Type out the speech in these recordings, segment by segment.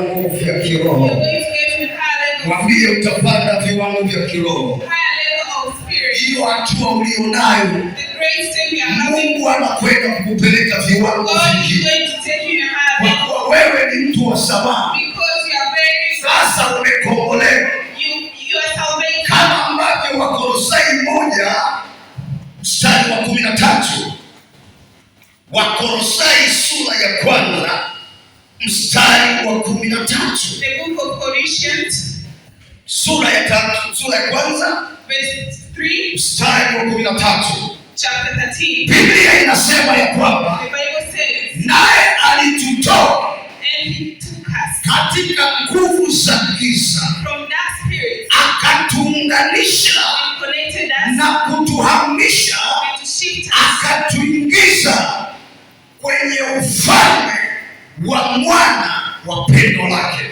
viwango vya kiroho. Mwambie utapanda viwango vya kiroho. Hiyo hatua ulionayo, Mungu anakwenda kukupeleka viwango vingine. Kwa kuwa wewe ni mtu wa samani. Sasa umekombolewa. Kama ambavyo Wakolosai 1:13. Wakolosai sura ya kwanza mstari wa 13. The book of Colossians sura ya kwanza verse 3 mstari wa 13. Chapter 13. Biblia inasema ya kwamba The Bible says, naye alitutoa and he took us katika nguvu za giza, from that spirit, akatuunganisha and connected us, na kutuhamisha, and to shift us, akatuingiza kwenye ufalme wa mwana wa pendo lake.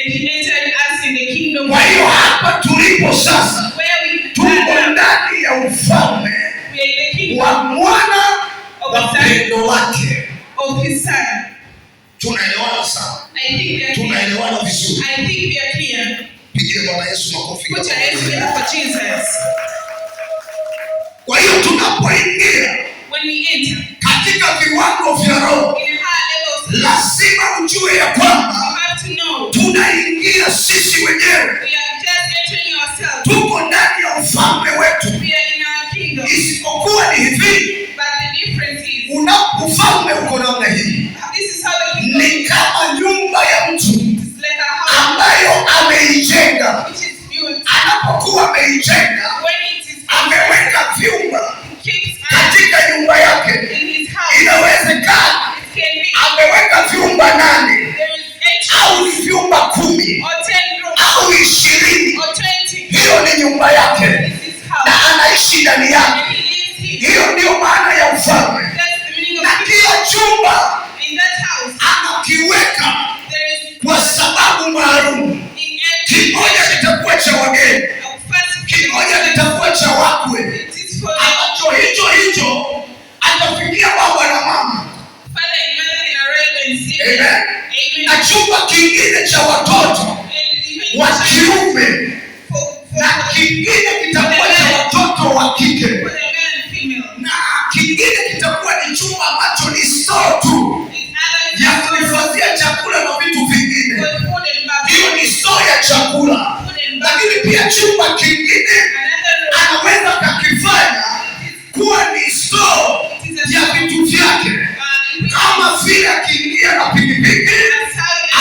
and he entered us in the kingdom. Kwa hiyo hapa tulipo sasa, tuko ndani ya ufalme wa mwana wa pendo lake, of his son. Tunaelewana sana? I think we are Tunaelewana vizuri? I think we are clear. Pigie Bwana Yesu makofi. Put your hands together for Jesus. Kwa hiyo tunapoingia When we enter katika viwango vya roho, in a high level, lazima ujue ya kwamba you have to know tunaingia sisi wenyewe, we are just entering ourselves. tuko ndani ya ufalme wetu. We are in our kingdom. Isipokuwa ni hivi, But the difference is, ufalme uko namna hii, this is how the kingdom ni kama nyumba ya mtu is like a house ambayo ameijenga. which is built. Anapokuwa ameijenga, When it is ameweka vyumba keeps katika nyumba yake. in his house, Inawezekana it can be ameweka vyumba 8 there is 8 au vyumba 10 or 10 rooms au 20. or 20. Hiyo ni nyumba yake This is house. na anaishi ndani yake. And he lives here. Hiyo ndio maana ya ufalme. That's the meaning Na of kila chumba in that house. anakiweka There is kwa sababu maalum. in every Kimoja kitakuwa cha wageni, first kimoja kitakuwa cha wakwe, it is for ambacho hicho atafikia baba na mama. father and mother can arrive and see. Amen. Amen. Na chumba kingine cha watoto And even wa kiume, for na kingine kitakuwa cha watoto wa kike, the male and female. na kingine kitakuwa ni chumba ambacho ni store tu It's ya other kuhifadhia chakula na vitu vingine. for food and bath. Hiyo ni store ya chakula. Food and bath. Lakini pia chumba kingine Another room. anaweza kakifanya kuwa ni store ya vitu vyake, kama vile akiingia na pikipiki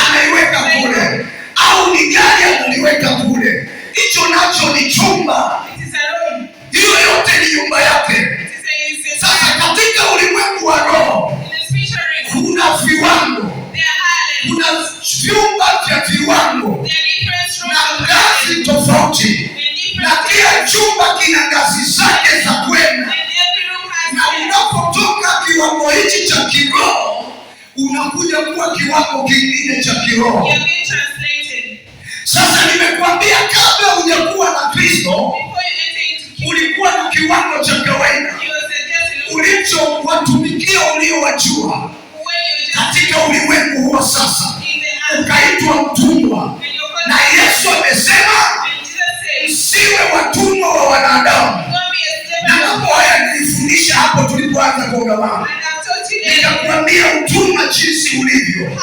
anaiweka kule, au ni gari analiweka kule. Hicho nacho ni chumba. It is a room. Hiyo yote ni nyumba yake. It is Sasa katika ulimwengu wa roho in the spiritual realm. kuna viwango, There are high levels. kuna vyumba vya viwango There are different rooms na of ngazi high tofauti, and na different kila chumba kina ngazi zake za kwenda. and every room has Na unapotoka kiwango hichi cha kiroho unakuja kuwa kiwango kingine cha kiroho. you have been translated. Sasa nimekuambia, kabla hujakuwa na Kristo Before you enter into kingdom, ulikuwa na kiwango cha kawaida you was just in ulichowatumikia uliowajua when you just katika ulimwengu huo. Sasa in the earth ukaitwa mtumwa, and you're na Yesu amesema and Jesus says, msiwe watumwa wa wanadamu. don't be a slave Na of mambo haya nilifundisha hapo tulipoanza kongamano, and I've taught you that nikakwambia utumwa jinsi ulivyo. how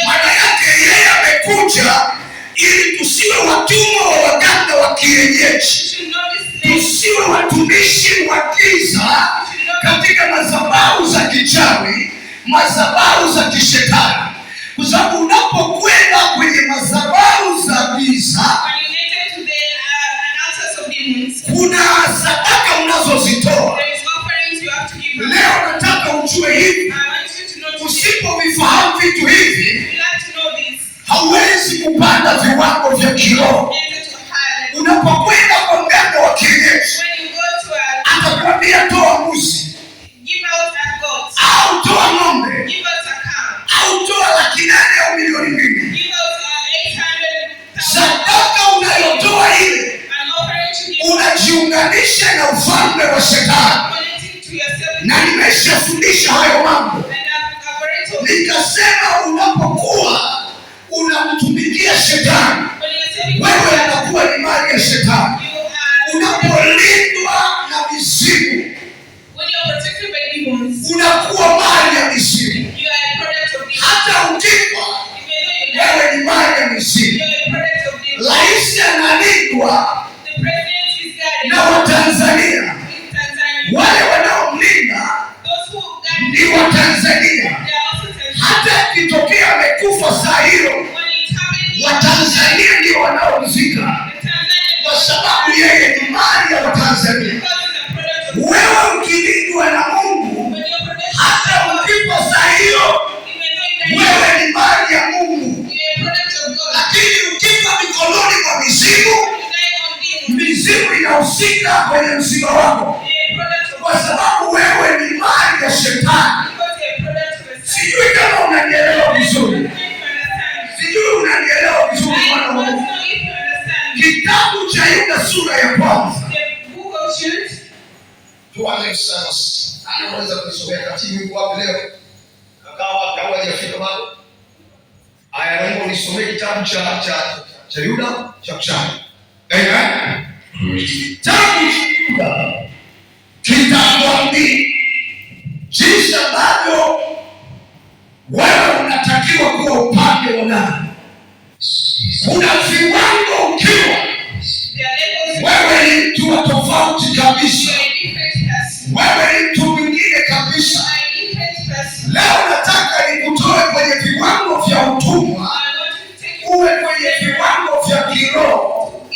Maana slavery yake yeye amekuja ili tusiwe watumwa wa waganga wa kienyeji, should not be slaves. tusiwe watumishi wa giza katika madhabahu za kichawi, madhabahu za kishetani. Kwa sababu unapokwenda kwenye madhabahu za giza, When you enter to the altars of demons, kuna sadaka unazozitoa. there is offerings you have to give. Leo nataka ujue hivi, I want you to know today. usipovifahamu vitu hivi, You have to know this. hauwezi kupanda viwango vya kiroho. Enter to high level. Unapokwenda kwa mganga wa kienyeji, When you go to atakwambia toa mbuzi give out a goat, au toa ng'ombe give out a cow, au toa 800,000 au milioni 2. give out 800,000. Sadaka unayotoa ile An offering to give. unajiunganisha na ufalme wa shetani, Connecting to yourself. na nimeshafundisha hayo mambo. And I've already told you. Nikasema unapokuwa unamtumia analindwa na Watanzania. Wale wanaomlinda ni Watanzania. Hata ikitokea amekufa saa hiyo, Watanzania ndio wanaomzika, kwa sababu yeye ni mali ya Watanzania. Wewe ukilindwa na Mungu, hata ukifa saa hiyo, wewe ni mali ya Mungu. Lakini ukifa mikononi mwa mizimu, mizimu inahusika kwenye msiba wako, kwa sababu wewe ni mali ya Shetani. Sijui kama unanielewa vizuri. Sijui unanielewa vizuri mwana wa Mungu. Kitabu cha Yuda sura ya kwanza. Tuanze sasa. Anaweza kusomea katibu yuko wapi leo? Akawa hajafika bado. Aya, naomba nisomee kitabu cha Yuda cha kuchana. Amen. Kitabu cha Yuda kitakwambia jinsi ambavyo wewe unatakiwa kuwa upande wa nani. Kuna viwango ukiwa wewe ni mtu wa tofauti kabisa, wewe ni mtu mwingine kabisa. Leo nataka nikutoe kwenye viwango vya utumwa uwe kwenye viwango vya kiroho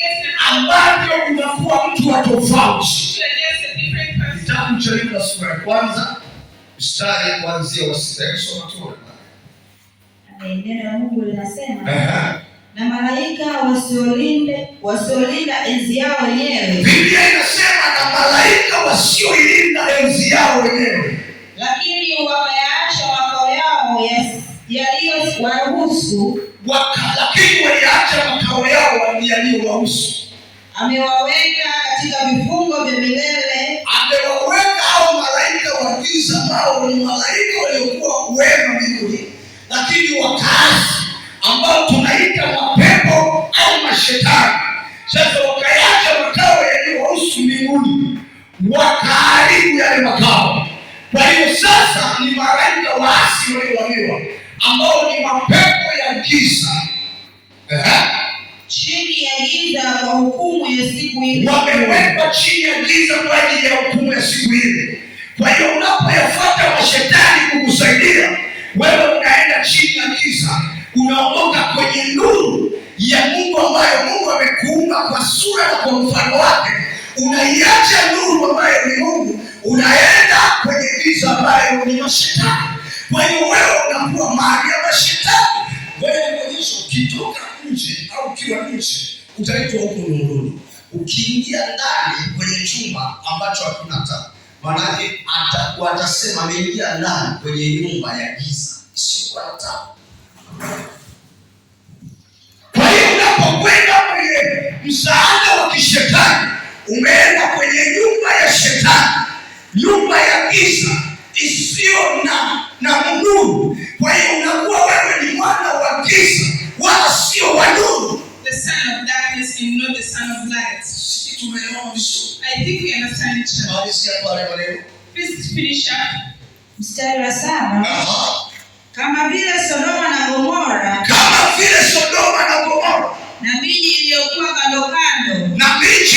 ambavyo unakuwa mtu wa tofauti. Kitabu cha Yuda sura ya kwanza mstari kuanzia wa 6 soma tu. Neno la Mungu linasema, na malaika wasiolinda enzi yao wenyewe. Biblia inasema na malaika wasiolinda enzi yao wenyewe, lakini wakayaacha makao yao yaliyowaruhusu. Lakini waliacha makao yao yaliyowaruhusu. Amewaweka katika vifungo vya milele. Amewaweka hao malaika wa giza, ambao ni malaika waliokuwa wema mbinguni, lakini wakaasi, ambao tunaita mapepo au mashetani. Sasa wakaacha makao yaliyowaruhusu mbinguni, wakaharibu yale makao. Kwa hiyo sasa ni malaika waasi walioambiwa, ambao ni mapepo ya giza, chini ya giza kwa hukumu ya siku ile. Wamewekwa chini ya giza kwa ajili ya hukumu ya siku ile. Kwa hiyo unapoyafuata mashetani kukusaidia, wewe unaenda chini ya giza, unaondoka kwenye nuru ya Mungu ambayo Mungu amekuumba kwa sura na kwa mfano wake. Unaiacha nuru ambayo ni Mungu, unaenda kwenye giza ambayo ni mashetani. Kwa hiyo wewe unakuwa mali ya mashetani. Wewe mwisho ukitoka nje au ukiwa nje utaitwa huko nuruni. Ukiingia ndani kwenye chumba ambacho hakuna taa, maana atasema ameingia ndani kwenye nyumba ya giza isiyokuwa na taa. Kwa hiyo unapokwenda kwenye msaada wa kishetani, umeenda kwenye nyumba ya shetani, nyumba ya giza isiyo na nuru. Kwa hiyo unakuwa wewe ni mwana wa giza wala sio wa nuru. The son of darkness and not the son of light. I think we understand each other. Please finish up. Mstari wa 7. Kama vile Sodoma na Gomora, na miji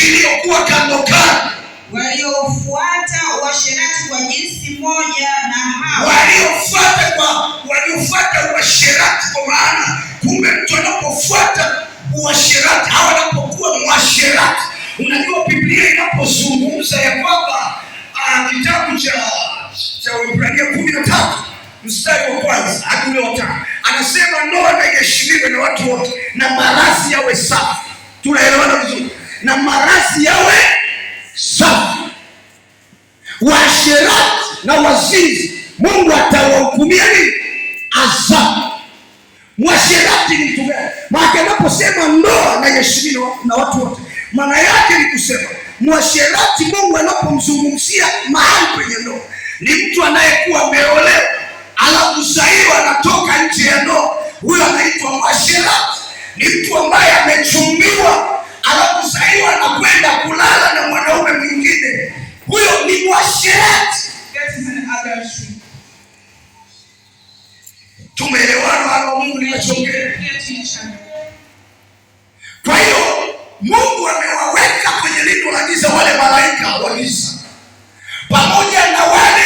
iliyokuwa kando kando, waliofuata uasherati kwa jinsi moja na hao waliofuata uasherati. Kwa maana kumbe mtu anapofuata uasherati au anapokuwa mwasherati, unajua Biblia inapozungumza ya kwamba kitabu cha Waebrania 13 mstari wa kwanza hadi ule wa 5 anasema ndoa na iheshimiwe na watu wote, na marazi yawe safi. Tunaelewana vizuri? Na marazi yawe safi. Waasherati na wazinzi Mungu atawahukumia nini? Adhabu. Mwasherati ni mtu gani? Maana anaposema ndoa na iheshimiwe na watu wote, maana yake ni kusema mwasherati Mungu anapomzungumzia mahali kwenye ndoa ni mtu anayekuwa ameolewa alafu sasa anatoka nje ya ndoa. Huyo anaitwa mwasherati. Ni mtu ambaye amechumbiwa alafu sasa anakwenda kulala na mwanaume mwingine. Huyo ni mwasherati. That is an adultery. Tumeelewana hapo? Mungu ni mchongea. Kwa hiyo Mungu wa giza, pamoja na wale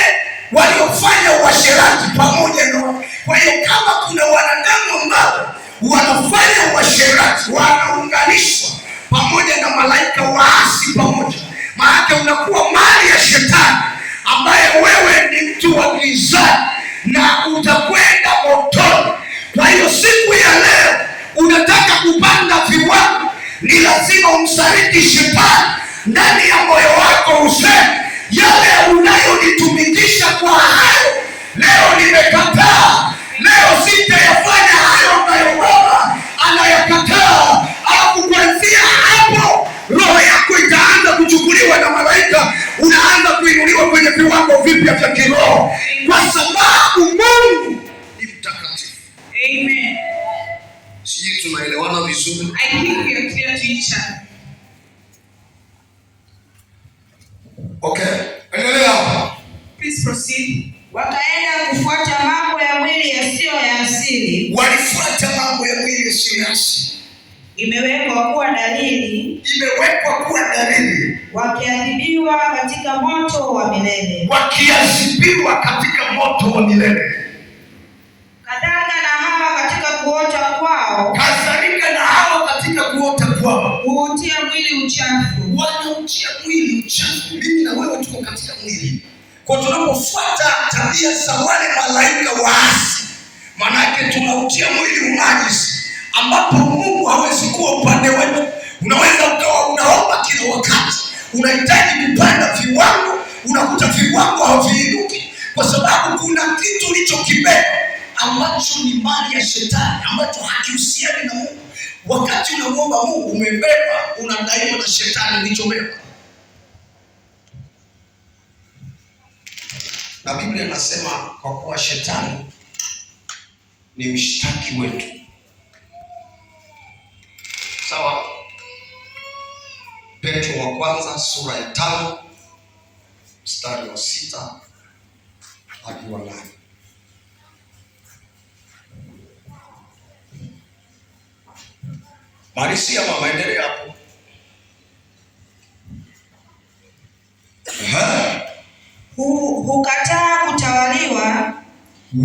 waliofanya uasherati pamoja na. Kwa hiyo kama kuna wanadamu ambao wanafanya uasherati, wanaunganishwa pamoja na malaika waasi pamoja, maana unakuwa mali ya shetani ambaye wewe ni mtu wa gizani na utakwenda motoni. Kwa hiyo siku ya leo unataka kupanda viwango, ni lazima umsaliti shetani ndani ya moyo wako, useme yale unayonitumikisha kwa hayo leo nimekataa, leo sitayafanya hayo ambayo Baba anayakataa. Alafu kuanzia hapo roho yako itaanza kuchukuliwa na malaika, unaanza kuinuliwa kwenye viwango vipya vya kiroho, kwa sababu Mungu ni mtakatifu. Amen. Sisi tunaelewana vizuri? I think we are clear to each other. Okay, endelea. Please proceed. Wakaenda kufuata mambo ya mwili yasiyo ya asili. Walifuata mambo ya mwili yasiyo ya asili. Imewekwa kuwa dalili. Wakiadhibiwa katika moto wa milele. Kadhalika na hawa katika kuota kwao. Huutia mwili uchafu. Wanautia mwili uchafu. Mimi na wewe tuko katika mwili. Kwa tunapofuata tabia za wale malaika waasi, manake tunautia mwili unajisi, ambapo Mungu hawezi kuwa upande wetu. Unaweza ukawa unaomba kila wakati, unahitaji kupanda viwango, unakuta viwango haviinuki, kwa sababu kuna kitu ulichokibeba ambacho ni mali ya shetani, ambacho hakihusiani na Mungu. Wakati unaomba Mungu umebeba, unadaiwa na shetani ulichobeba. Na Biblia inasema kwa kuwa shetani ni mshtaki wetu. Sawa? Petro wa kwanza sura ya 5 mstari wa 6 hadi wa 8. Marisia mama, endelea hapo. Hukataa kutawaliwa.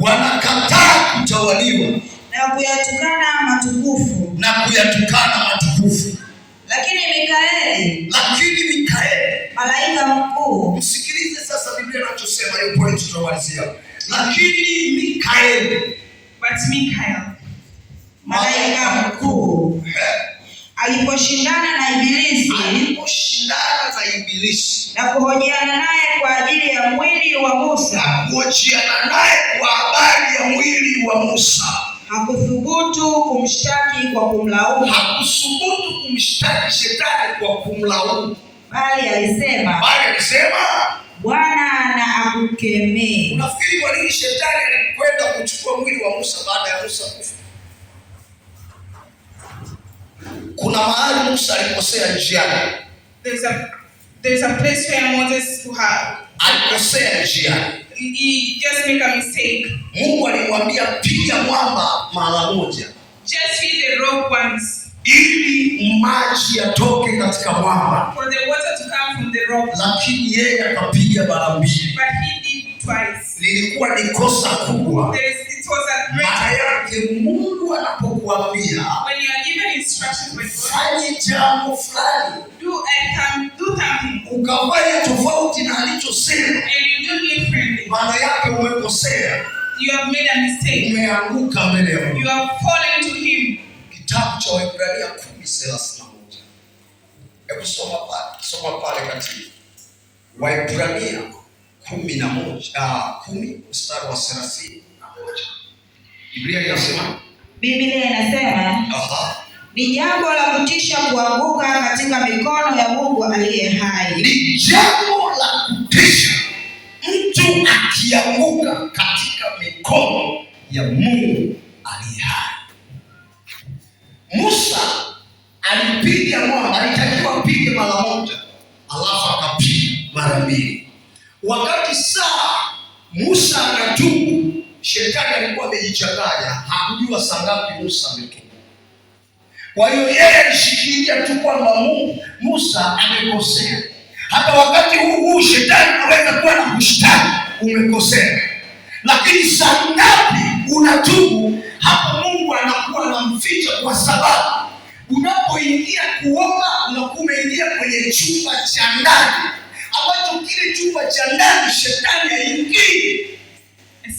Wanakataa kutawaliwa Na kuyatukana matukufu. Lakini Mikaeli, malaika mkuu. Msikilize sasa Biblia inachosema, hiyo point tunamalizia. Lakini Mikaeli, malaika mkuu, aliposhindana na Ibilisi na kuhojiana naye kwa ajili ya mwili wa Musa, hakuthubutu kumshtaki kwa kumlaumu. Hakushubutu kumshtaki shetani kwa kumlaumu, bali alisema Bwana na akukemee. Unafikiri kwa nini shetani alikwenda kuchukua mwili wa Musa baada ya Musa kufa? Kuna mahali Musa alikosea njiani. There's a place where Moses alikosea njiani. He just make a mistake. Mungu alimwambia piga mwamba mara moja. Just hit the rock once. Ili maji yatoke katika mwamba. For the water to come from the rock. Lakini yeye akapiga mara mbili. But he did twice. Lilikuwa ni kosa kubwa. It was a great. Maana yake Mungu anapokuambia when you are given instructions by God, fanye jambo fulani, do something, ukafanya tofauti na alichosema, and you do differently, maana yake umekosea. You have made a mistake. Umeanguka mbele ya Mungu. You have fallen to him. Kitabu cha Waebrania 10:31. Hebu soma pale katika Waebrania 10 mstari wa 31. Biblia inasema ni jambo la kutisha kuanguka katika mikono ya Mungu aliye hai. Ni jambo la kutisha mtu akianguka katika mikono ya Mungu aliye hai. Musa alipiga mwamba, alitakiwa apige mara moja, alafu akapiga mara mbili. Wakati saa Musa anatubu, shetani alikuwa amejichanganya, hakujua saa ngapi Musa ametubu. Kwa hiyo yeye alishikilia tu kwamba Musa amekosea. Hata wakati huu shetani anaweza kuwa na kushtaki umekosea, lakini saa ngapi unatubu, hapo Mungu anakuwa anamficha, kwa sababu unapoingia kuomba unakuwa umeingia kwenye chumba cha ndani, ambacho kile chumba cha ndani shetani haingii.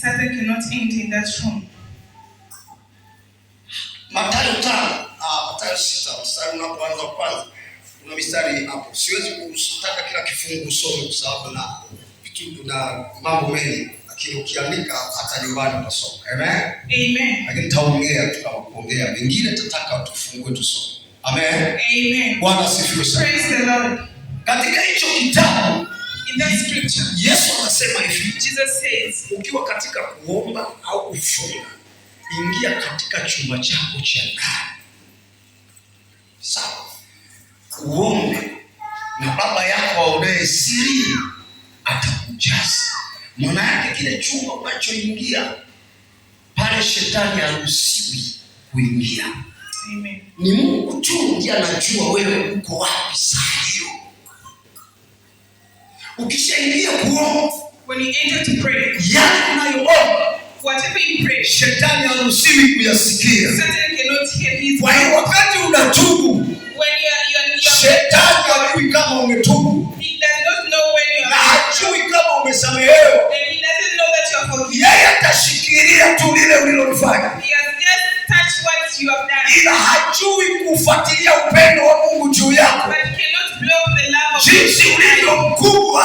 Satan cannot enter in that room. Mathayo 6 mstari unapoanza kwanza kuna mistari hapo. Siwezi kutaka kila kifungu usome kwa sababu na mambo mengi, lakini ukiandika hata nyumbani utasoma. Amen. Amen. Lakini taongea tu kama kuongea, vingine tutataka tufungue tusome. Amen. Amen. Bwana asifiwe sana. Praise the Lord. Katika hicho kitabu, in that scripture, Yesu anasema hivi, Jesus says, ukiwa katika kuomba au kufunga, ingia katika chumba chako cha ndani. Sawa. Uombe na Baba yako aonaye siri atakujaza. Maana yake kile chumba unachoingia pale shetani haruhusiwi kuingia. Amen. Ni Mungu tu ndiye anajua wewe uko wapi saa hiyo. Ukishaingia kuomba, when you enter to pray, yale unayoomba, whatever you pray, shetani haruhusiwi kuyasikia. Satan cannot hear his. Kwa hiyo wakati unatubu, when you shetani hajui kama umetubu, he does not know when you na are, hajui kama umesamehewa. and he doesn't know that you are forgiven. Yeye atashikilia tu lile ulilofanya, He has just touched what you have done, ila hajui kufuatilia upendo wa Mungu juu yako, but he cannot block the love of jinsi God. ulivyo mkubwa,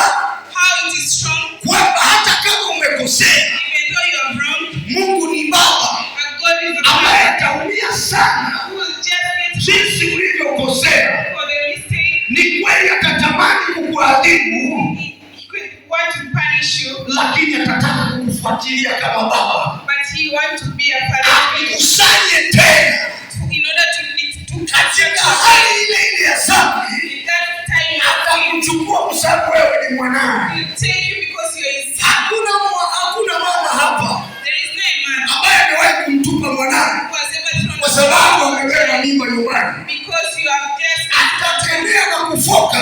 How it is strong, kwamba hata kama umekosea, even though you are wrong, Mungu ni Baba but God is a ambaye Father ataumia sana who will just get jinsi ulivyokosea. for the mistake. Ni kweli atatamani kukuadhibu, He could want to punish you, lakini atataka kukufuatilia kama Baba, but he wants to be a father to you, akusanye tena in order to katika hali ile ile ya dhambi, in that time of atakuchukua kwa sababu wewe ni mwanae. he will take you because you are his son. Hakuna mama hapa There is no man ambaye amewahi kumtupa mwanae who has ever kwa thrown sababu amebeba mimba nyumbani. because you have just Atatembea na kufoka,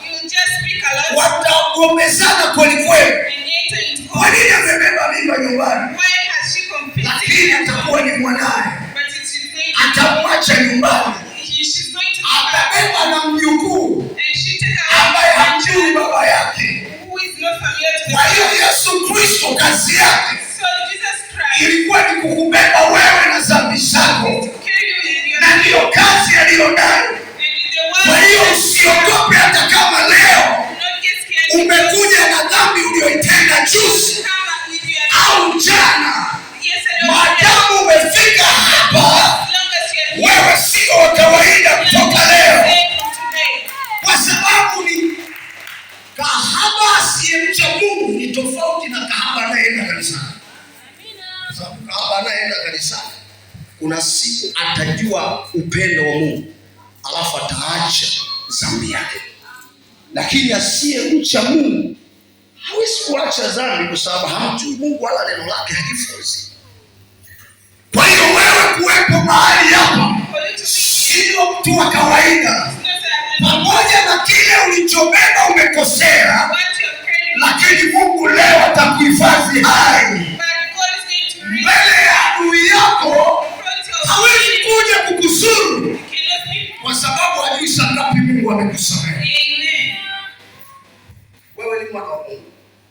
you will just speak a lot watagombezana kweli kweli. and enter into Kwa court. nini amebeba mimba nyumbani? Why has she competed? Lakini atakuwa ni mwanae, But she's going atamwacha nyumbani, she's going to be atabeba na mjukuu and she take ambaye away hamjui baba yake. who is not familiar to the Kwa hiyo family. Yesu Kristo kazi yake So Jesus Christ ilikuwa ni kukubeba wewe na dhambi zako, carry you in your na ndiyo kazi aliyonayo. and in the Kwa world. hiyo usiogope, hata kama leo Not get scared. umekuja na dhambi uliyoitenda juzi Come with your au jana. yesterday. Maadamu umefika hapa, As long as you are here, wewe sio wa kawaida kutoka leo, same from today. kwa sababu ni kahaba asiyemcha Mungu ni tofauti na kahaba anayeenda kanisani. Kwa sababu kahaba anayeenda kanisani, kuna siku atajua upendo wa Mungu, alafu ataacha dhambi yake. Lakini asiyemcha Mungu hawezi kuacha dhambi, kwa sababu hamjui Mungu wala neno lake hajifunzi. Kwa hiyo wewe kuwepo mahali hapa sio mtu wa kawaida. Pamoja na kile ulichobeba umekosea, lakini Mungu leo atakuhifadhi hai. Mbele ya adui yako hawezi kuja kukuzuru, kwa sababu hajui saa ngapi Mungu amekusamehe. Wewe ni mwana wa Mungu.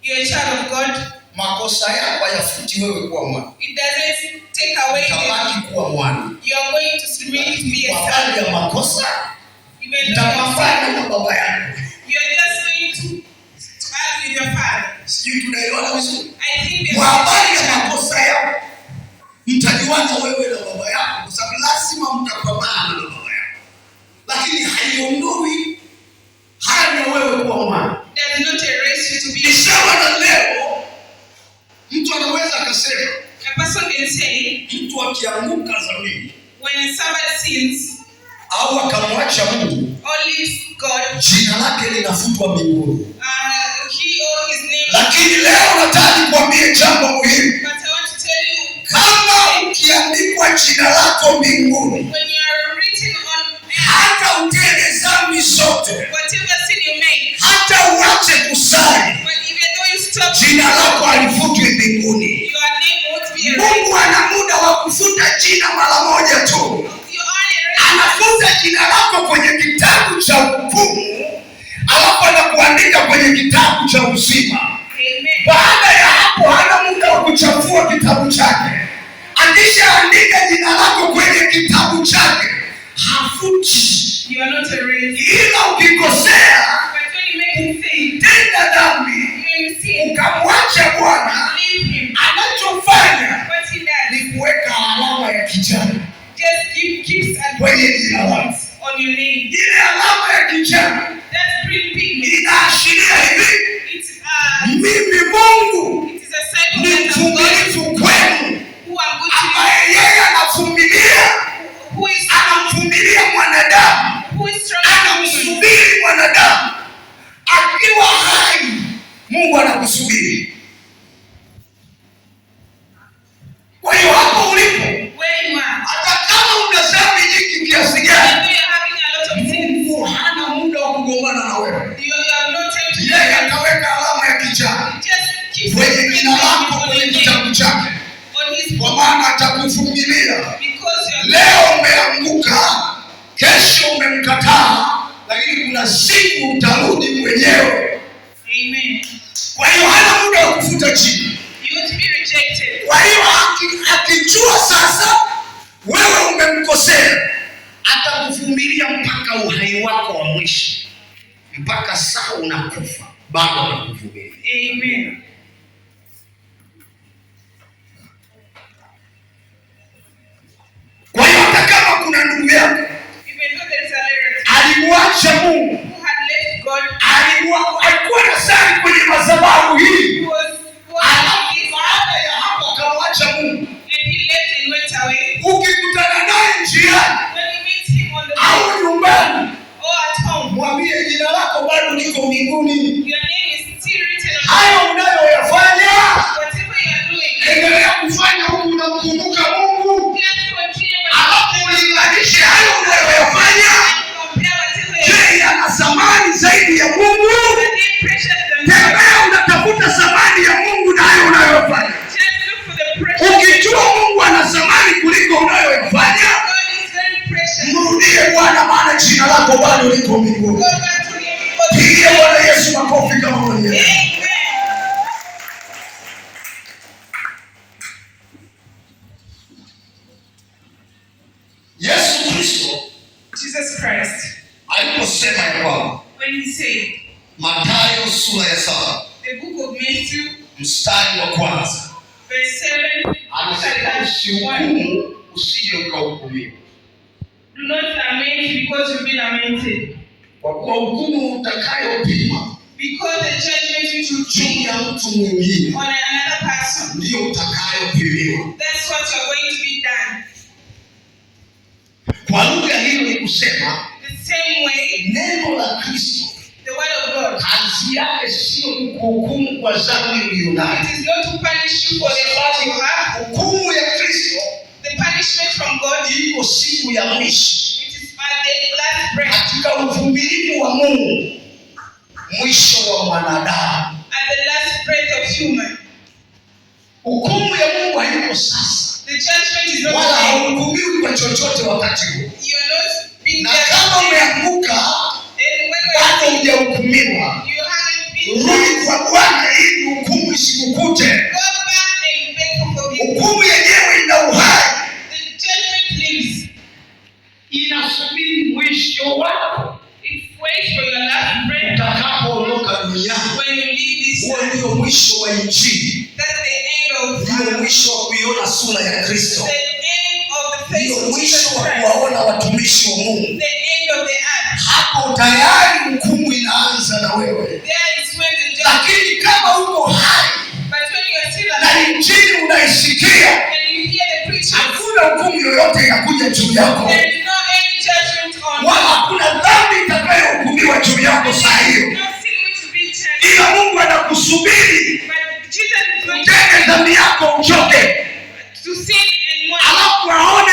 You're a child of God. Makosa yako hayafuti wewe kuwa mwana. It doesn't take away Utabaki kuwa mwana. you are going to remain to be a Kwa habari son. ya makosa, Even though utapambana na baba yako. you are just going to argue with your father. Sijui tunaelewana vizuri. I think Kwa habari ya there's makosa yako, mtajuana wewe na baba yako, kwa sababu lazima mtapambana na baba yako. Lakini haiondoi hali ya wewe kuwa mwana. does not erase you to be Ni sawa na leo mtu anaweza akasema, a person can say mtu akianguka dhambi when somebody sins au akamwacha Mungu, or leaves God, jina lake linafutwa mbinguni. he or his name. Lakini leo nataka nikwambie jambo muhimu. But I want to tell you, Kama ukiandikwa jina lako mbinguni, when you are written on earth, hata utende dhambi zote, whatever sin you make, hata sali, jina lako halifutwi mbinguni. Mungu ana muda wa kufuta jina mara moja tu. Anafuta jina lako kwenye kitabu cha hukumu, alafu anakuandika kwenye kitabu cha uzima. Baada ya hapo hana muda wa kuchafua kitabu chake. Akishaandika jina lako kwenye kitabu chake, hafuti. Ila ukikosea, tenda dhambi, ukamwacha Bwana, anachofanya ni kuweka alama ya kijani kwenye jina lako. Ile alama ya kijani inaashiria hivi: mimi Mungu ni mvumilivu kwenu, ambaye yeye anamvumilia mwanadamu, anamsubiri mwanadamu akiwa hai. Mungu anakusubiri. Kwa hiyo hapo ulipo, hata kama una dhambi nyingi kiasi gani, Mungu hana muda wa kugombana na wewe. Yeye ataweka alama ya kijani kwenye jina lako kwenye kitabu chake, kwa maana atakuvumilia. Leo umeanguka, kesho umemkataa, lakini kuna siku utarudi mwenyewe. Kwa hiyo hana muda wa kufuta jina. Kwa hiyo akijua sasa wewe umemkosea, atakuvumilia mpaka uhai wako wa mwisho, mpaka saa unakufa bado anakuvumilia. Amen. Kwa hiyo hata kama kuna ndugu yako alimwacha Mungu, alikuwa nasali kwenye madhabahu hii, baada ya hapo akamwacha Mungu, ukikutana naye njiani au nyumbani, mwambie jina lako bado liko mbinguni. Hayo unayoyafanya, endelea kufanya huku unamkumbuka Mungu, alafu ulinganishe hayo unayoyafanya. Je, yana thamani zaidi ya Mungu? Tembea unatafuta thamani ya Mungu na hayo unayoyafanya. Ukijua Mungu ana thamani kuliko unayoyafanya, mrudie Bwana, maana jina lako bado liko mbinguni. Pigie Bwana Yesu makofi kama mwenyewe. Yesu Kristo, Jesus Christ, aliposema ya kwamba, when he said, Mathayo sura ya 7 the book of Matthew mstari wa kwanza, verse 7, anasema usihukumu usije ukahukumiwa. do not lament because you'll be lamented. Kwa kuwa hukumu utakayopima, because the judgment which you juu ya mtu mwingine, on another person, ndio utakayopimiwa. that's what you're going to be done. Kwa lugha hiyo ni kusema, the same way, neno la Kristo, the word of God, kazi yake sio kuhukumu kwa dhambi uliyonayo. it is not to punish you for the fault you have. Hukumu ya Kristo, the punishment from God, iko siku ya mwisho. it is at the last breath. Katika uvumilivu wa Mungu, mwisho wa mwanadamu, at the last breath of human. Hukumu ya Mungu haiko sasa, the judgment is not wala today. hauhukumiwi kwa chochote wakati huo. You are not being Na kama umeanguka bado hujahukumiwa, you haven't been rudi kwa Bwana ili hukumu isikukute. go back and beg for forgiveness. Hukumu yenyewe ina uhai, The judgment lives. inasubiri mwisho wako It waits for your last breath. utakapoondoka duniani. When you leave this Huo earth. ndio mwisho wa Injili, That's the end of ndio mwisho wa kuiona sura ya Kristo, the end of the face ndio of Jesus mwisho wa Christ. kuwaona watumishi wa Mungu. The end of the earth. Hapo tayari hukumu inaanza na wewe. There is when the judgment. Lakini kama uko hai But when you are still na alive Injili unaisikia, and you hear the preaching, hakuna hukumu yoyote inakuja juu yako, there is no any judgment on wala hakuna dhambi itakayohukumiwa juu yako saa hiyo. no sin which will be judged. Ila Mungu anakusubiri But Jesus is going utende dhambi yako, uchoke, to sin and mourn. alafu aone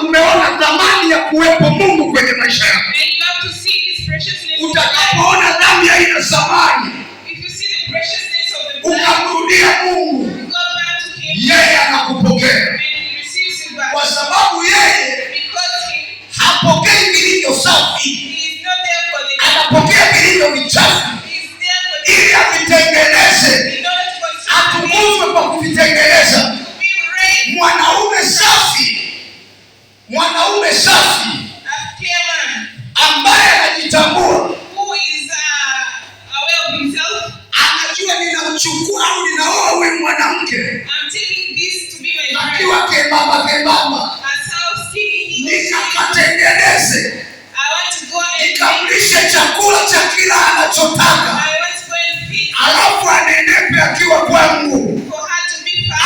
umeona thamani ya kuwepo Mungu kwenye maisha yako. And you have to see his preciousness. Utakapoona dhambi haina thamani, If you see hapokei vilivyo safi, anapokea vilivyo vichafu ili avitengeneze, atukuzwe kwa kuvitengeneza. Mwanaume safi ambaye anajitambua, anajua ninamchukua au ninaoa huyu mwanamke akiwa kembamba, nikatengeneze, nikamlishe chakula cha kila anachotaka, alafu anenepe akiwa kwangu.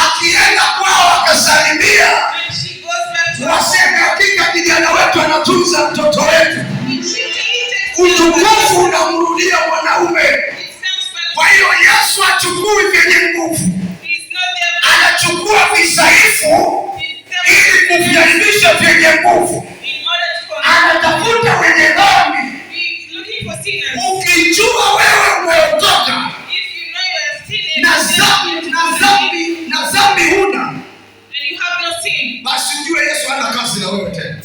Akienda kwao akasalimia, waseme hakika kijana wetu anatunza mtoto wetu. Utukufu unamrudia mwanaume. Kwa hiyo Yesu achukui vyenye nguvu, anachukua visaifu ili kuviaibisha vyenye nguvu. Anatafuta wenye dhambi. Ukijua wewe umeokoka na dhambi huna, basi ujue Yesu hana kazi na wewe tena,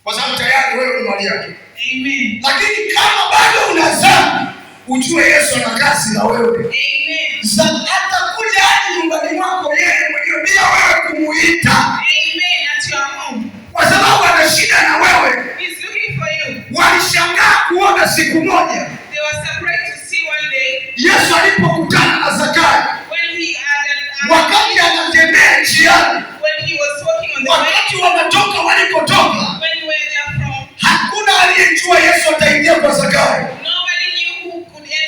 kwa sababu tayari wewe ni mali yake. Amen. Lakini kama bado una dhambi, ujue Yesu ana kazi na wewe. Amen. Atakuja hadi nyumbani mwako yeye mwenyewe bila wewe kumuita. Amen. At your home. Kwa sababu ana shida na wewe. He's looking for you. Walishangaa kuona siku moja, they were surprised to see one day, Yesu alipokutana na Zakayo, wakati anatembea njiani, wakati wanatoka walikotoka, hakuna aliyejua Yesu ataingia kwa Zakayo.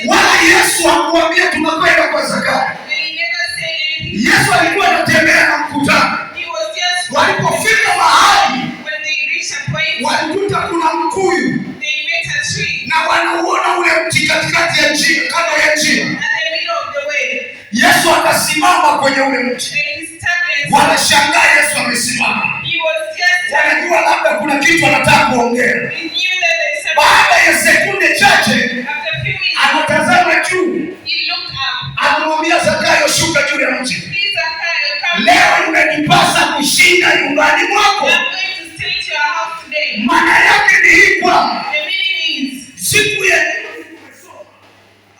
Wala Yesu hakuambia tunakwenda kwa Zakayo. Yesu alikuwa anatembea na mkutano. Walipofika mahali, walikuta kuna mkuyu na wanauona ule mti katikati ya njia, kando ya njia. Yesu akasimama kwenye ule mti. Wanashangaa Yesu amesimama. Wanajua labda kuna kitu anataka kuongea. Baada ya sekunde chache anatazama juu, anamwambia Zakayo, shuka juu ya mti. Leo imenipasa kushinda nyumbani mwako. Maana yake ni hii kwamba siku ya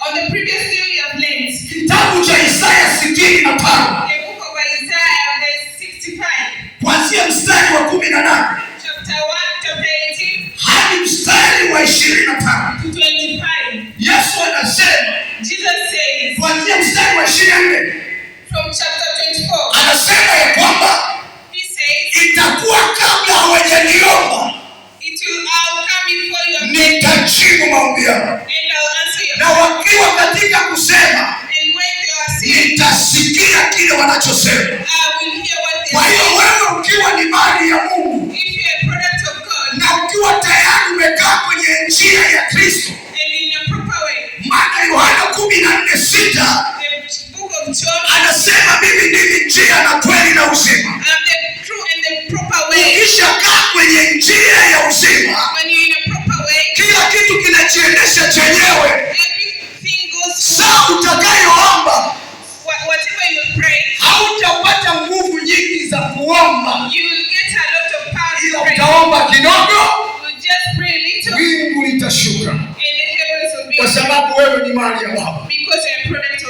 on the previous day we have learned kitabu cha Isaya 65, the book of Isaiah verse 65, kuanzia mstari wa 18 chapter 1 chapter 18 hadi mstari wa 25 to 25. Yesu anasema, Jesus says, kuanzia mstari wa 24 from chapter 24, anasema ya kwamba he says, itakuwa kabla hawajaniomba, it will come before you, nitajibu maombi yao, na wakiwa katika kusema, nitasikia kile wanachosema. Kwa hiyo wewe ukiwa ni mali ya Mungu, na ukiwa tayari umekaa kwenye njia ya Kristo, maana Yohana 14:6 anasema mimi ndimi njia na kweli na uzima. Ukishakaa kwenye njia ya uzima, kila kitu kinajiendesha chenyewe. Saa utakayoomba, hautapata nguvu nyingi za kuomba, ila utaomba kidogo, wingu litashuka, kwa sababu wewe ni mali ya Baba.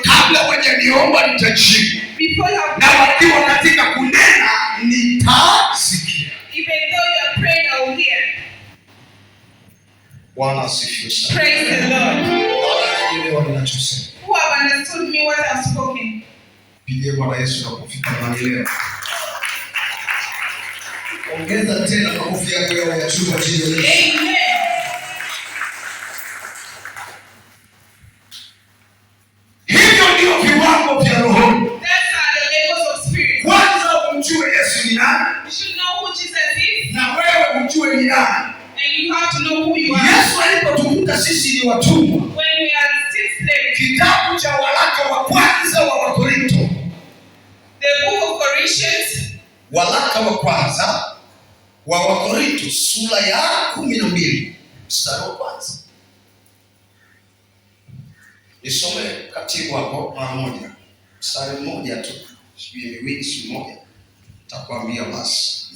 Kabla hawajaniomba nitajibu, na wakiwa katika kunena nitasikia. Bwana asifiwe sana. Praise the Lord. Who have understood me what I've spoken? Pigie Bwana Yesu na kufika mahali. Ongeza tena makofi yako ya chuma chini. Amen. Hivyo ndio viwango vya roho. That's the levels of spirit. Kwanza umjue Yesu ni nani? You should know who Jesus is. Na wewe umjue ni nani? And you have to know who you are. Yesu alipotukuta sisi ni watumwa. When we are still slaves. Kitabu cha waraka wa kwanza wa Wakorinto. The book of Corinthians. Waraka wa kwanza wa Wakorinto sura ya 12 mstari wa kwanza. Nisome katibu hapo mara moja. Mstari mmoja tu. Miwili moja. Takwambia basi.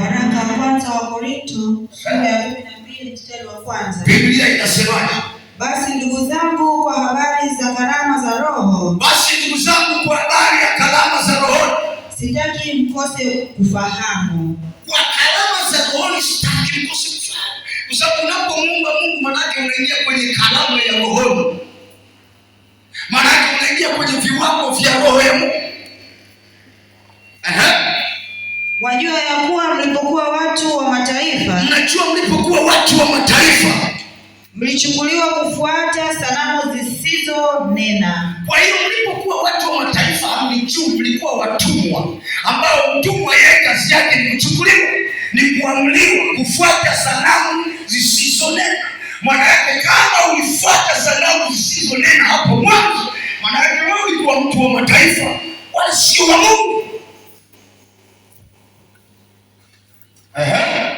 Waraka wa kwanza Wakorintho sura ya 12 mstari wa kwanza. Biblia inasemaje? Basi ndugu zangu, kwa habari za karama za Roho. Basi ndugu zangu, kwa habari ya karama za Roho, sitaki mkose kufahamu. Kwa karama za Roho sitaki mkose kufahamu. Kwa sababu unapomuomba Mungu, maana yake unaingia kwenye karama ya Roho. Maana yake unaingia kwenye viwango vya Roho ya Mungu. Wajua ya kuwa mlipokuwa watu wa mataifa, mnajua mlipokuwa watu wa mataifa, mlichukuliwa kufuata sanamu zisizonena. Kwa hiyo mlipokuwa watu wa mataifa, hamjui, mlikuwa watumwa, ambao mtumwa yeye kazi yake ni kuchukuliwa, ni kuamriwa kufuata sanamu zisizonena. Maana yake kama ulifuata sanamu zisizonena hapo mwanzo, maana yake wewe ulikuwa mtu wa mataifa, wala sio wa Mungu.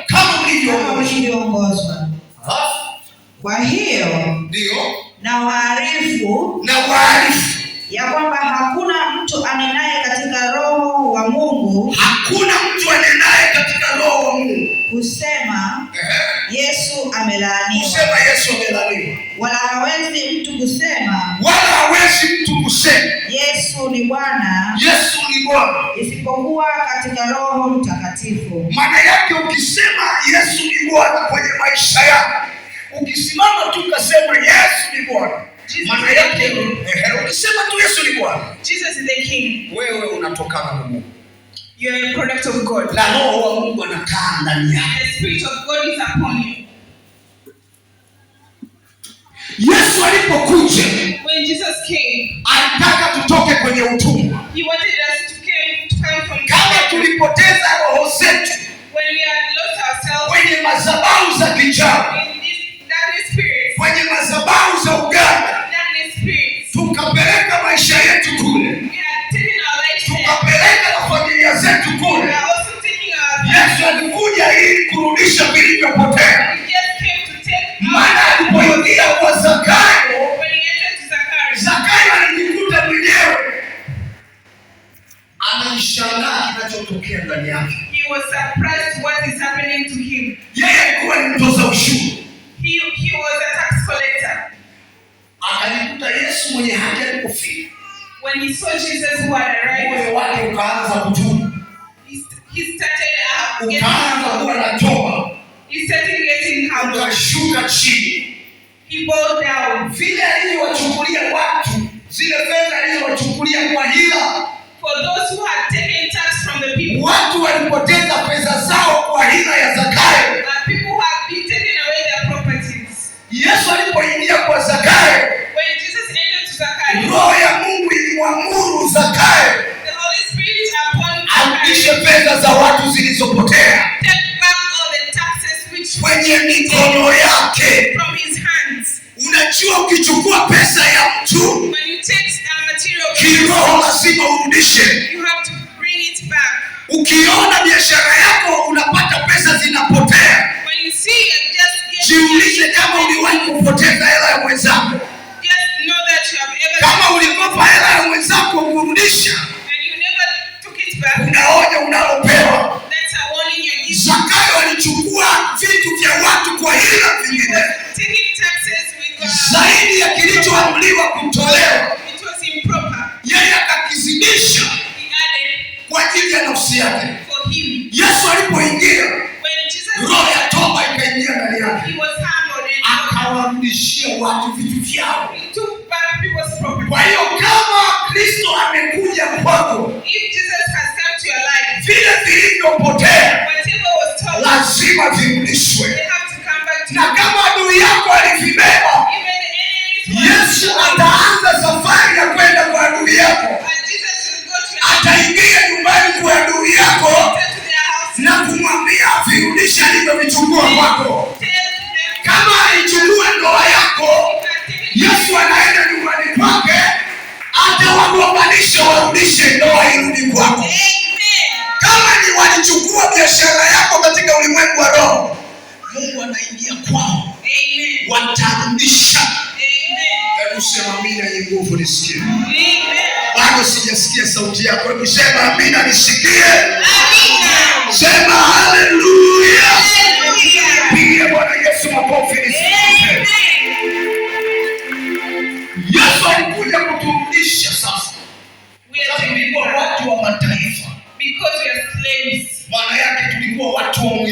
Kama mlivyoongozwa. Kwa hiyo ndio na waarifu ya kwamba hakuna mtu anenaye katika Roho wa Mungu, kusema Yesu amelaaniwa. Wala hawezi mtu kusema Yesu ni Bwana, isipokuwa katika Roho Mtakatifu. Maana yake ukisema Yesu ni Bwana kwenye maisha yako, ukisimama tu kasema Yesu ni Bwana, maana yake ukisema tu Yesu ni Bwana, Jesus is the King, wewe unatokana na Mungu. You are a product of God. Na Roho wa Mungu anakaa ndani yako. The Spirit of God is upon you. Yesu alipokuja, when Jesus came, alitaka tutoke kwenye utumwa. He wanted us to come from kama tulipoteza roho zetu, when we had lost ourselves, kwenye madhabahu za kichawi, in this dark spirit, kwenye madhabahu za uganga, dark spirit, tukapeleka maisha yetu kule, we had taken our lives there, tukapeleka na familia zetu kule. we are also taking our Yesu alikuja ili kurudisha vilivyopotea. He just came to take. Maana alipoingia kwa Zakayo, when he entered to Zacharias, Zakayo alijikuta mwenyewe anashangaa kinachotokea ndani yake. He was surprised what is happening to him. Yeye alikuwa ni mtoza ushuru. He was a tax collector. Akalikuta Yesu mwenye haki alipofika. When he saw Jesus who had arrived, moyo wake ukaanza kutubu. He started ukaanza kuwa na toba. He started getting humble. Ukashuka chini. He bowed down. Vile alivyowachukulia watu, zile fedha alizowachukulia kwa hila. For those who had taken tax from the people, watu walipoteza pesa zao kwa hila ya Zakayo. People who had been taken away their properties. Yesu alipoingia kwa Zakayo, when Jesus entered to Zacharias, Roho ya Mungu ilimwamuru Zakayo, the Holy Spirit upon arudishe pesa za watu zilizopotea. Take back all the taxes which kwenye mikono yake. From his hands. Unajua ukichukua pesa ya mtu, when you take material, kiroho lazima urudishe. You have to bring it back. Ukiona biashara yako unapata pesa zinapotea, when you see it, just jiulize kama uliwahi kupoteza hela ya mwenzako. Just know that you have ever. Kama ulikopa hela ya mwenzako kurudisha, and you never took it back, unaoja unalopewa. that's a warning you're giving. Zakayo alichukua vitu vya watu kwa hila vingine, taking taxes with zaidi ya kilichoamriwa kutolewa. It was improper. Yeye akakizidisha He added kwa ajili ya nafsi yake. for him. Yesu alipoingia, When Jesus roho ya toba ikaingia ndani yake, he was humbled and akawarudishia watu vitu vyao. he took back people's property. Kwa hiyo kama Kristo amekuja kwako, If Jesus has come to your life, vile vilivyopotea whatever was stolen, lazima virudishwe. they have to come back to Na you. kama adui yako alivibeba, Even the enemies Yesu ataanza safari ya kwenda kwa adui yako. and Jesus will go to your Ataingia nyumbani kwa adui yako to their house. na kumwambia virudishe alivyovichukua kwako. Tell them Kama alichukua ndoa yako, Yesu anaenda nyumbani kwake, atawagombanisha warudishe ndoa irudi kwako. Amen. Kama ni walichukua biashara yako katika ulimwengu wa roho, Mungu anaingia kwao. Amen. Watarudisha. Amen. Hebu sema amina yenye nguvu nisikie. Amen. Bado sijasikia sauti yako. Hebu sema amina nisikie. Amina. Sema haleluya.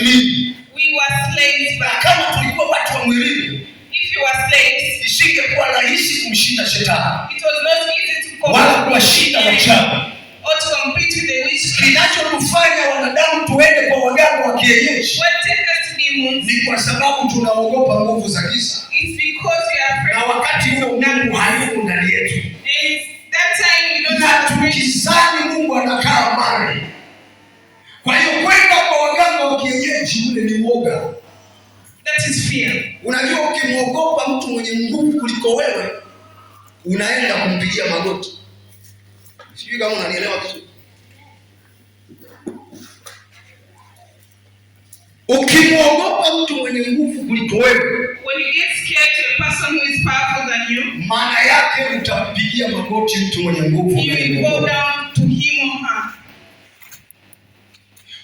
mwilini. We were slaves, Na but kama tulikuwa watu wa mwilini, if you were slaves, isingekuwa rahisi kumshinda shetani it was not easy to wala compete kuwashinda wachawi. or to compete with the witch. Kinachotufanya wanadamu tuende kwa waganga wa kienyeji What takes us to demons ni kwa sababu tunaogopa nguvu za giza, is because we are afraid. na wakati huo Mungu hayuko ndani yetu, And that time we don't na have to pray. tukizani Mungu anakaa mbali. Kwa hiyo kwenda kwa waganga wa kienyeji ule ni uoga. That is fear. Unajua, ukimwogopa mtu mwenye nguvu kuliko wewe, unaenda kumpigia magoti. Sijui kama unanielewa vizuri. Ukimwogopa mtu mwenye nguvu kuliko wewe, When you get scared to a person who is powerful than you, maana yake utampigia magoti mtu mwenye nguvu. you will go down to him or her.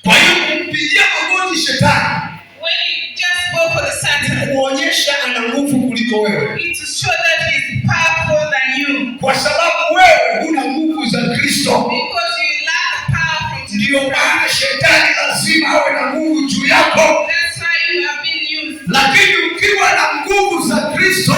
Kwa hiyo kumpigia magoti shetani When you just go for the Satan, kuonyesha ana nguvu kuliko wewe, it's to show that he is powerful than you. kwa sababu wewe huna nguvu za Kristo. Because you lack the power from Ndio Jesus. maana shetani lazima awe na nguvu juu yako, That's why you have been used. lakini ukiwa na nguvu za Kristo, If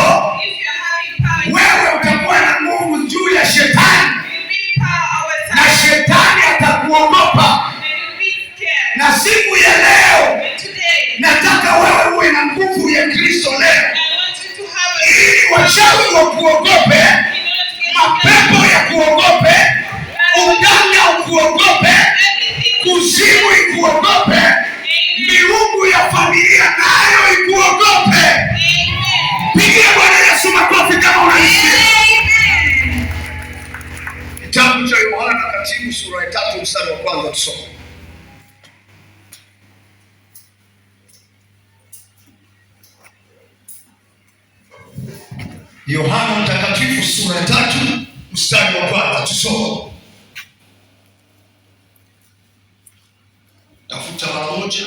you're having power, wewe utakuwa na nguvu juu ya shetani, you'll be power over na time. shetani atakuogopa. And you'll be scared. Na siku ya leo And today, nataka wewe uwe na nguvu ya Kristo leo, I want you to have a ili wachawi wakuogope, in order to get mapepo ya kuogope, uganga ukuogope, everything. kuzimu ikuogope, miungu ya familia nayo ikuogope. Amen. Pigia Bwana Yesu makofi kama unanisikia. Amen. Kitabu cha Yohana Mtakatifu sura ya 3 mstari wa 1 tusome. Yohana Mtakatifu sura ya 3 mstari wa 1 tusome. Tafuta mara moja.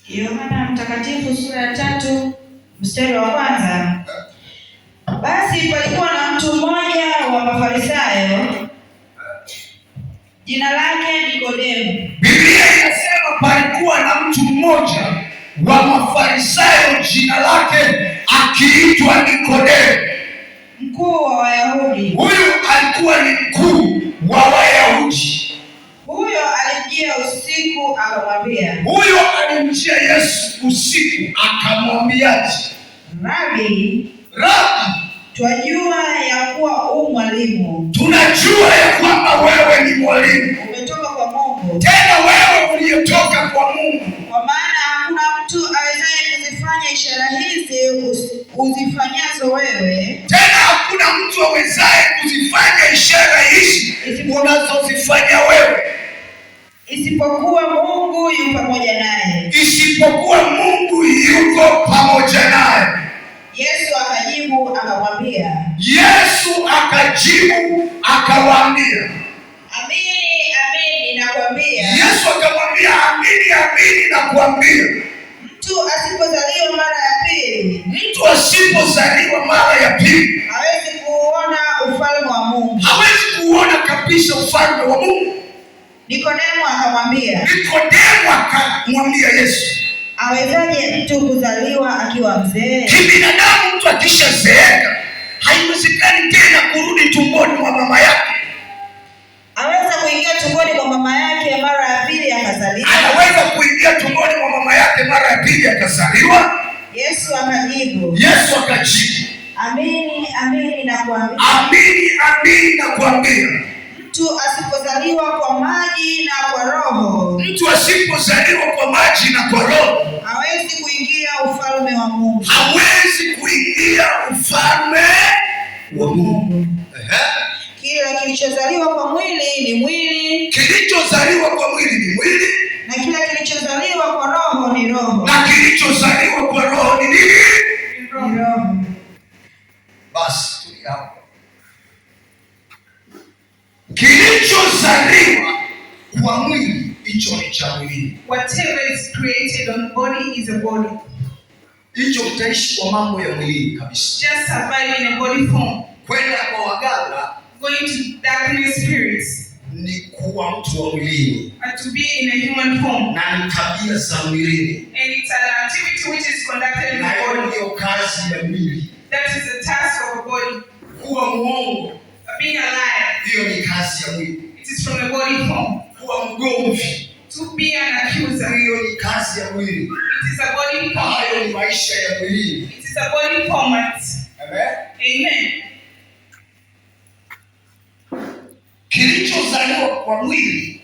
Yohana Mtakatifu sura ya 3 mstari wa 1. Basi palikuwa na mtu mmoja wa Mafarisayo, jina lake Nikodemo. Biblia inasema palikuwa na mtu mmoja wa Mafarisayo, jina lake akiitwa Nikodemo, mkuu wa Wayahudi. Huyu alikuwa ni mkuu wa Wayahudi. Huyo alimjia usiku akamwambia, Huyo alimjia Yesu usiku akamwambiaje? Rabi, Rabi, twajua ya kuwa u mwalimu, tunajua ya kwamba wewe ni mwalimu, umetoka kwa Mungu, tena wewe uliyetoka kwa Mungu, kwa maana hakuna mtu awezaye kuzifanya ishara hizi uzifanyazo wewe, tena hakuna mtu awezaye kuzifanya ishara hizi unazozifanya wewe, isipokuwa Mungu yu pamoja naye. isipokuwa Mungu yuko pamoja naye. Yesu akajibu akamwambia, akawaambia, amini amini nakwambia, Yesu akamwambia, amini amini nakwambia, mtu asipozaliwa mara ya pili, hawezi kuona ufalme wa Mungu. hawezi kuona kabisa ufalme wa Mungu. Nikodemo akamwambia, Nikodemo akamwambia Yesu, awezaje mtu kuzaliwa akiwa mzee? kibinadamu mtu akishazeeka haiwezekani tena kurudi tumboni mwa mama yake. Aweza kuingia tumboni mwa mama yake mara ya pili akazaliwa? Anaweza kuingia tumboni mwa mama yake mara ya pili akazaliwa? Yesu akajibu, amini amini nakwambia, amini amini nakwambia, mtu asipozaliwa kwa maji na kwa Roho, hawezi kuingia ufalme wa Mungu. Kila kilichozaliwa kwa mwili ni mwili, na kila kilichozaliwa kwa Roho ni roho. Ni roho. Basi tulia hapo. Kilichozaliwa kwa mwili hicho ni cha mwili. Whatever is created on body is a body. Hicho kitaishi kwa mambo ya mwili kabisa. Just survive in a body form. Kwenda kwa waganga Going to darkness spirits ni kuwa mtu wa mwilini, to be in a human form, na ni tabia za mwilini, and it's an activity which is conducted in na the body. ndio kazi ya mwili. That is the task of the body. Kuwa muongo, Being a liar, hiyo ni kazi ya mwili. it is from the body form. Kuwa mgomvi, To be an accuser, hiyo ni kazi ya mwili. it is a body form. Hayo ni maisha ya mwilini. It is a body format. Amen. Amen. Kilichozaliwa kwa mwili,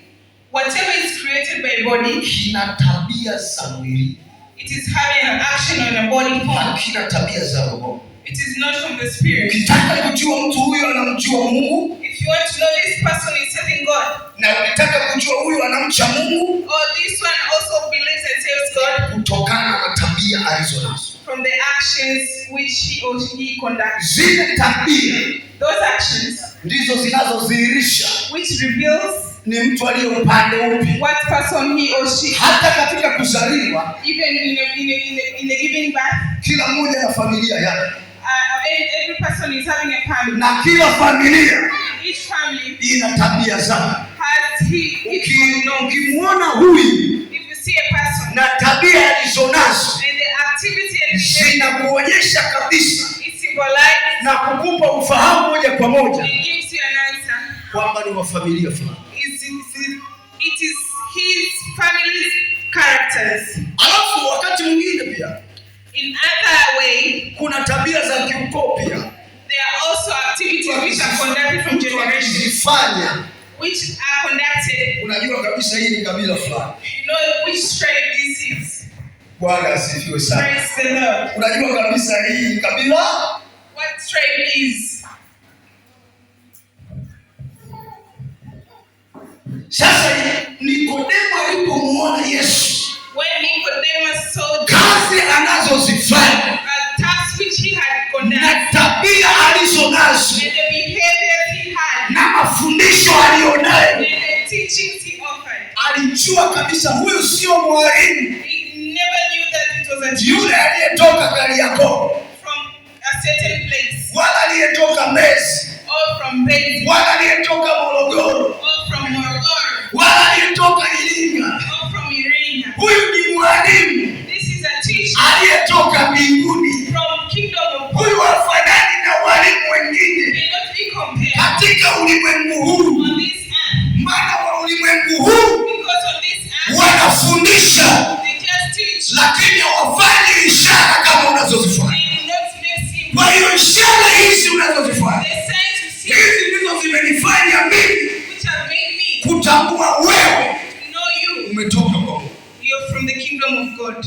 Whatever is created by body, kina tabia za mwili, it is having an action on a body form. kina tabia za roho. It is not from the spirit. Ukitaka kujua mtu huyo anamjua Mungu, If you want to know this person is serving God, na ukitaka kujua huyo anamcha Mungu, or this one also believes and serves God, kutokana na tabia alizonazo. from the actions which he or she conducts. Zile tabia Those actions ndizo zinazodhihirisha which reveals ni mtu aliye upande upi. what person he or she is. Hata katika kuzaliwa, Even in a giving birth, kila mmoja na familia yake, every person is having a family. na kila familia Each family ina tabia zake. has Ukimwona huyu if you see a person na tabia alizonazo, and the activity and behavior, zinakuonyesha kabisa it symbolizes, na kukupa ufahamu moja kwa moja it gives you an answer. kwamba ni wa familia fulani. It is his family's characters. Alafu wakati mwingine pia In other way, kuna tabia za kiukoo pia. there are also activities which are conducted from generation, Wakizifanya, which are conducted. unajua kabisa hii ni kabila fulani. You know which tribe this is. Bwana asifiwe sana. Praise the Lord. Unajua kabisa hii ni kabila. What tribe is? Sasa Nikodemo alipomuona Yesu, When Nicodemus saw kazi anazozifanya a task which he had conducted na tabia alizonazo and the behaviors he had na mafundisho alionayo, and the teachings he offered, alijua kabisa huyu sio mwalimu he never knew that it was a teacher yule aliyetoka Kariakoo, from a certain place, wala aliyetoka Mbezi, or from Bethel, wala aliyetoka Morogoro, or from Morogoro, wala aliyetoka Iringa. or from Irina. Huyu ni mwalimu This is a teacher aliyetoka mbinguni. from kingdom of God. Huyu hafanani na walimu wengine Cannot be compared katika ulimwengu huu, on this earth, maana wa ulimwengu huu because on this earth wanafundisha they just teach. lakini hawafanyi ishara kama unazozifanya. They do not make sin. Kwa hiyo ishara hizi unazozifanya, The signs you see, hizi ndizo zimenifanya mimi which have made me kutambua wewe to know you. umetoka kwa Mungu. You're from the kingdom of God.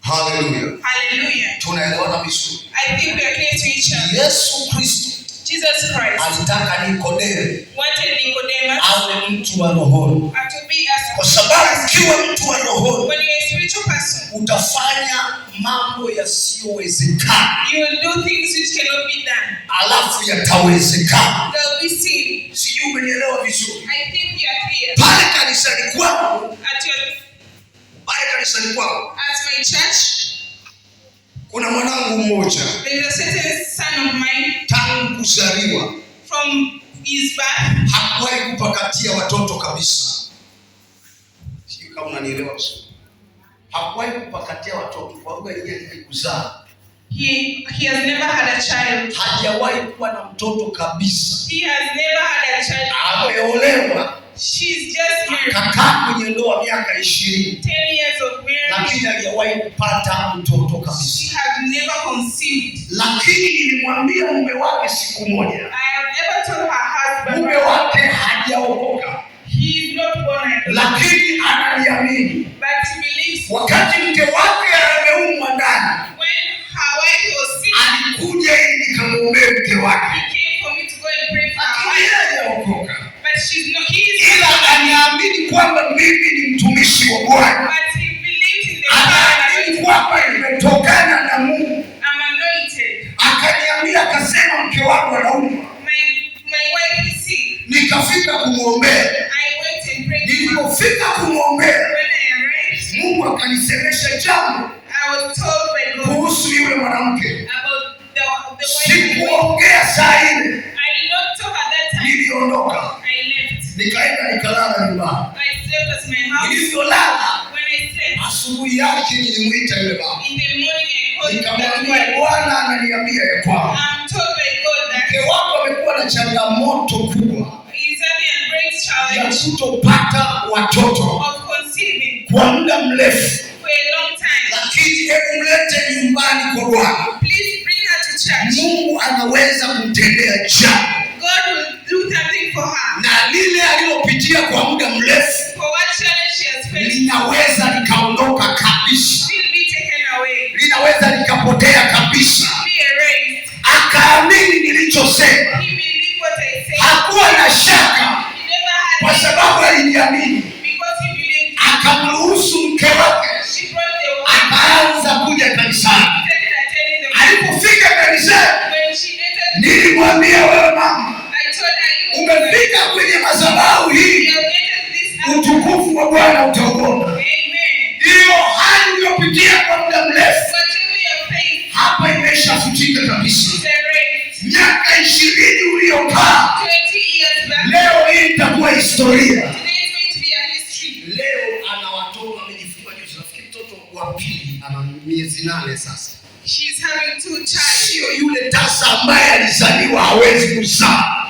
Haleluya. Hallelujah. Tunaelewana vizuri. I think we are clear to each other. Yesu Kristo Jesus Christ alitaka Nikodemo wanted Nicodemus awe mtu wa rohoni, to be a kwa sababu ukiwa mtu wa rohoni when you're a spiritual person, utafanya mambo yasiyowezekana, you will do things which cannot be done. alafu yatawezekana. There will be sin. Sijui umenielewa vizuri. I think we are clear. Pale kanisani kwangu, At my church, kuna mwanangu mmoja there is a certain son of mine, tangu kuzaliwa from his birth, hakuwahi kupakatia watoto kabisa. Sijui kama unanielewa vizuri. Hakuwahi kupakatia watoto, kwa lugha nyingine ni kuzaa. he has never had a child. Hajawahi kuwa na mtoto kabisa. He has never had a child. Ameolewa, She's just married. kakaa kwenye ndoa miaka 20, 10 years of marriage. lakini hajawahi kupata mtoto She kabisa. has never conceived. Lakini nilimwambia mume wake siku moja, I have never told her husband mume wake hajaokoka, he is not born again, lakini ananiamini. but he believes Wakati mke wake ameumwa ndani, when her wife was sick, alikuja ili nikamwombee mke wake, he came for me to go and pray for her lakini wife. yeye hajaokoka, But she's not. He is ila aniamini kwamba mimi ni mtumishi wa Bwana. but he believes in the Anaamini Lord. kwamba imetokana na Mungu. I'm anointed. Akaniambia, akasema mke wako anaumwa. My wife is sick. Nikafika kumwombea. I went and prayed for her. Nilipofika kumwombea, When I arrived, Mungu akanisemesha jambo I was told by God kuhusu yule mwanamke. about the wife. Sikuongea saa ile, I did not talk at that time. niliondoka. I left. Nikaenda nikalala nyumbani. I slept at my house. Nilivyolala, When I slept, asubuhi yake nilimuita yule baba. in the morning I called Nikamwambia God. Bwana ananiambia ya kwamba I'm told by God that mke wako amekuwa na changamoto kubwa he's having a great ya challenge kutopata watoto of conceiving kwa muda mrefu, for a long time. lakini hebu mlete nyumbani kwa Bwana. Please bring her to church. Mungu anaweza kumtendea jambo, God will do something for her. na lile alilopitia kwa muda mrefu For what challenge she has faced linaweza likaondoka kabisa, will be taken away, linaweza likapotea kabisa. be erased. Akaamini nilichosema, He believed what I said. hakuwa na shaka He never kwa had sababu alijiamini. because he believed. Akamruhusu mke wake She brought the woman, akaanza kuja kanisani. started attending the meeting. Alipofika kanisani, When she entered, nilimwambia wewe mama, I told her, you umefika kwenye madhabahu hii, have entered this house. utukufu wa Bwana utaona. Amen. Hiyo hali uliyopitia kwa muda mrefu Whatever your faith hapa imeshafutika kabisa. is erased. Miaka 20 uliyokaa, 20 years back, leo hii itakuwa historia. today is going to be a history. Leo ana watoto, amejifungua juzi. Nafikiri mtoto wa pili ana miezi 8 sasa. She's having 2 children. Sio yule tasa ambaye alizaliwa hawezi kuzaa.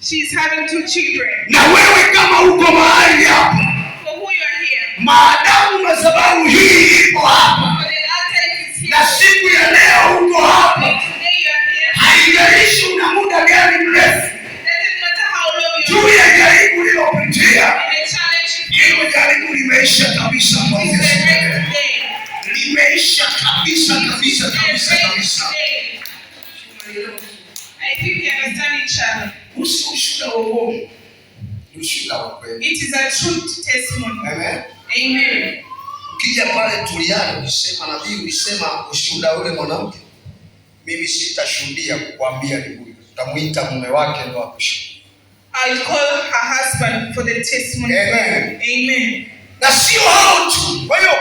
She's having 2 children. Na wewe kama uko mahali hapa, For who you are here, maadamu madhabahu hii ipo hapa for the altar is here. na siku ya leo uko hapa, Today you are here. haijalishi una muda gani mrefu Doesn't matter how long you juu ya jaribu ulilopitia, are. The challenge hilo jaribu limeisha kabisa. is Kwa Yesu, erased today. limeisha kabisa kabisa kabisa Erased kabisa. today. I think we understand each other. Usi ushuhuda wa uongo, ni ushuhuda wa kweli. It is a truth testimony. Amen. Amen. Ukija pale Tuliani ulisema, nabii ulisema ushuhuda ule mwanamke, mimi sitashuhudia kukwambia ni huyu, utamuita mume wake ndio akushuhudia. I'll call her husband for the testimony. Amen. Amen. Na sio hao tu. Kwa hiyo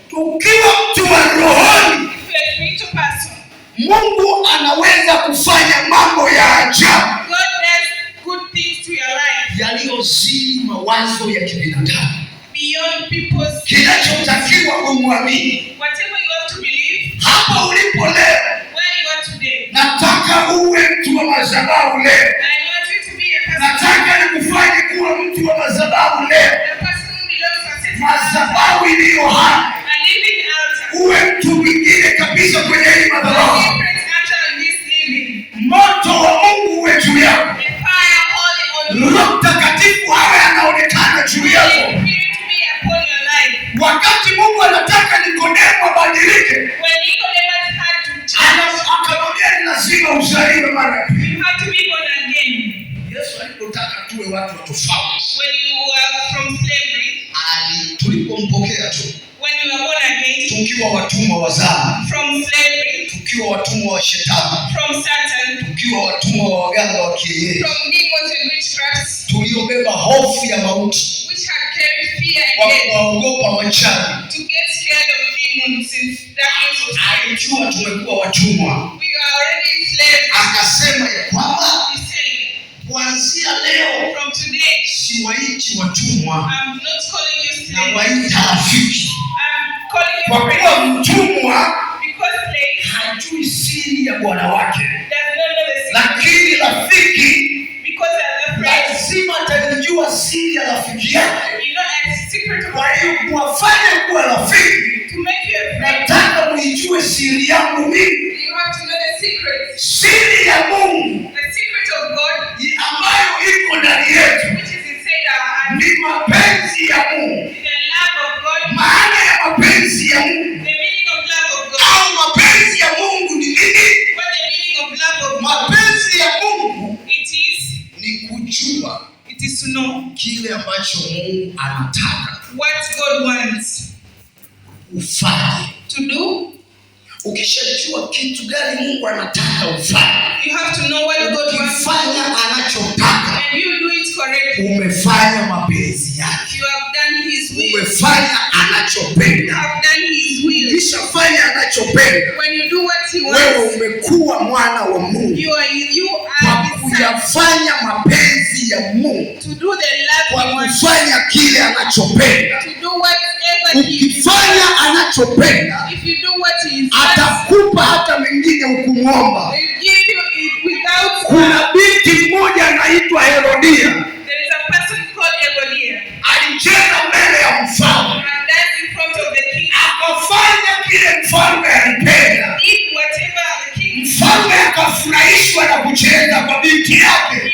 tukiwa mtu wa rohoni, If you're a spiritual person, Mungu anaweza kufanya mambo ya ajabu God does good things to your life yaliyozidi mawazo ya kibinadamu. beyond people's. Kinachotakiwa umwamini. Whatever you have to believe, Hapa ulipo leo, where you are today, nataka uwe mtu wa madhabahu leo. I want you to be a person. Nataka nikufanye kuwa mtu wa madhabahu leo. The person who belongs to a certain Madhabahu iliyo hai. a living altar. Uwe mtu mwingine kabisa kwenye hii A madhabahu. different altar in this living. Moto wa Mungu uwe juu yako. The fire holy on you. Roho Mtakatifu awe anaonekana juu Holy yako. Spirit to be upon your life. Wakati Mungu anataka Nikodemo abadilike, When Nicodemus had to change, akamwambia ni lazima uzaliwe mara ya pili. you have to be born again. Yesu alipotaka tuwe watu wa tofauti, When you were from slavery, tulipompokea tu when you were born again, tukiwa watumwa wa dhambi, from slavery, tukiwa watumwa wa shetani, from Satan, tukiwa watumwa wa waganga wa kienyeji, from demons and witchcrafts, tuliobeba hofu ya mauti which had carried fear kwa and death, kuwaogopa wachawi, to get scared of demons and darkness of spirit. alijua tumekuwa watumwa. We are already slaves. Akasema ya kwamba He said, kuanzia leo from today, siwaiti watumwa, I'm not calling you na slaves. waita rafiki. I'm calling Kwa you kuwa friends. mtumwa Because slaves hajui siri ya bwana wake, does not know the secret. lakini rafiki Because as a friend, lazima atajua siri ya rafiki yake. you know a secret of Kwa hiyo kuwafanya kuwa rafiki, to make you a friend, nataka muijue siri yangu mimi, you have to know the secret. siri ya Mungu The secret of God, ambayo iko ndani yetu which is inside our heart, ni mapenzi ya Mungu. the love of God, Maana ya mapenzi ya Mungu the meaning of love of God. au mapenzi ya Mungu ni nini? What the meaning of love of God? Mapenzi ya Mungu It ni kujua is to know kile ambacho Mungu anataka what God wants ufanye. to do. Ukishajua kitu gani Mungu anataka ufanye, You have to know what God wants to ukifanya anachotaka, and you do it correctly. umefanya mapenzi yake, You have done His will. umefanya You anachopenda. have done His will. Ukishafanya anachopenda, When you do what He wewe wants, umekuwa mwana wa Mungu you are kwa His son. kuyafanya mapenzi ya Mungu, kwa kufanya kile anachopenda. Ukifanya anachopenda, atakupa hata mengine ukumuomba. Kuna binti mmoja anaitwa Herodia, alicheza mbele ya mfalme, akafanya kile mfalme alipenda. Mfalme akafurahishwa na kucheza kwa binti yake.